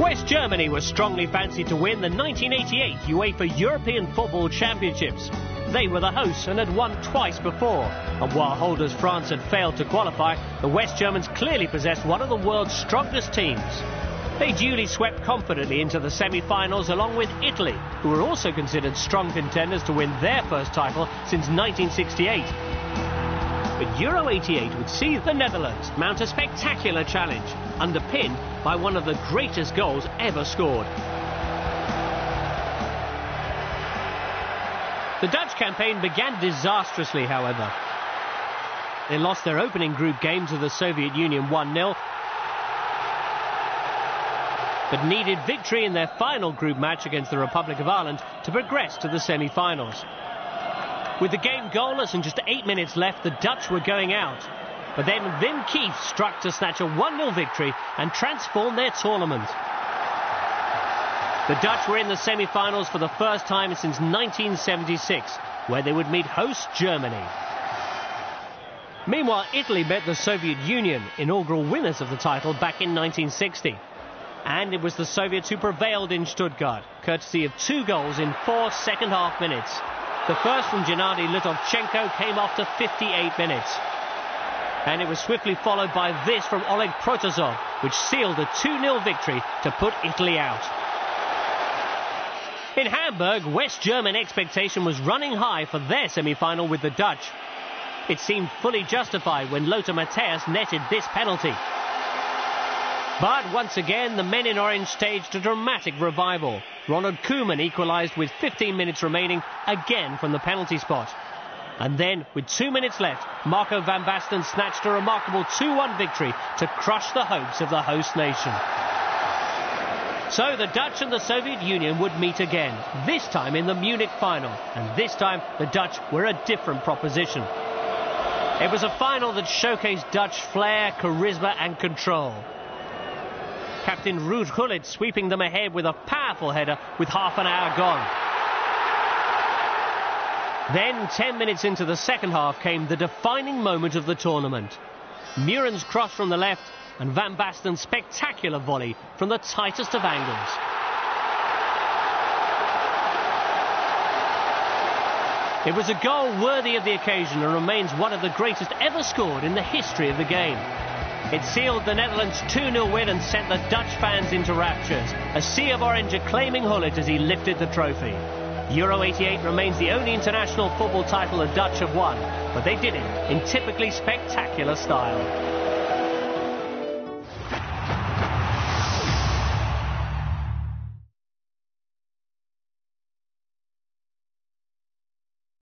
West Germany was strongly fancied to win the 1988 UEFA European Football Championships. They were the hosts and had won twice before. And while holders France had failed to qualify, the West Germans clearly possessed one of the world's strongest teams. They duly swept confidently into the semi-finals along with Italy, who were also considered strong contenders to win their first title since 1968. But Euro 88 would see the Netherlands mount a spectacular challenge, underpinned by one of the greatest goals ever scored. The Dutch campaign began disastrously, however. They lost their opening group game to the Soviet Union 1-0, but needed victory in their final group match against the Republic of Ireland to progress to the semi-finals. With the game goalless and just 8 minutes left, the Dutch were going out. But then Wim Kief struck to snatch a 1-0 victory and transform their tournament. The Dutch were in the semi-finals for the first time since 1976, where they would meet host Germany. Meanwhile, Italy met the Soviet Union, inaugural winners of the title, back in 1960. And it was the Soviets who prevailed in Stuttgart, courtesy of 2 goals in 4 second-half minutes. The first from Gennady Litovchenko came after 58 minutes. And it was swiftly followed by this from Oleg Protozov, which sealed a 2-0 victory to put Italy out. In Hamburg, West German expectation was running high for their semi-final with the Dutch. It seemed fully justified when Lothar Matthäus netted this penalty. But once again, the men in orange staged a dramatic revival. Ronald Koeman equalised with 15 minutes remaining, again from the penalty spot. And then, with 2 minutes left, Marco van Basten snatched a remarkable 2-1 victory to crush the hopes of the host nation. So the Dutch and the Soviet Union would meet again, this time in the Munich final. And this time, the Dutch were a different proposition. It was a final that showcased Dutch flair, charisma and control. Captain Ruud Gullit sweeping them ahead with a powerful header with half an hour gone. Then, 10 minutes into the second half, came the defining moment of the tournament. Muren's cross from the left and Van Basten's spectacular volley from the tightest of angles. It was a goal worthy of the occasion and remains one of the greatest ever scored in the history of the game. It sealed the Netherlands' 2-0 win and sent the Dutch fans into raptures. A sea of orange acclaiming Gullit as he lifted the trophy. Euro 88 remains the only international football title the Dutch have won, but they did it in typically spectacular style.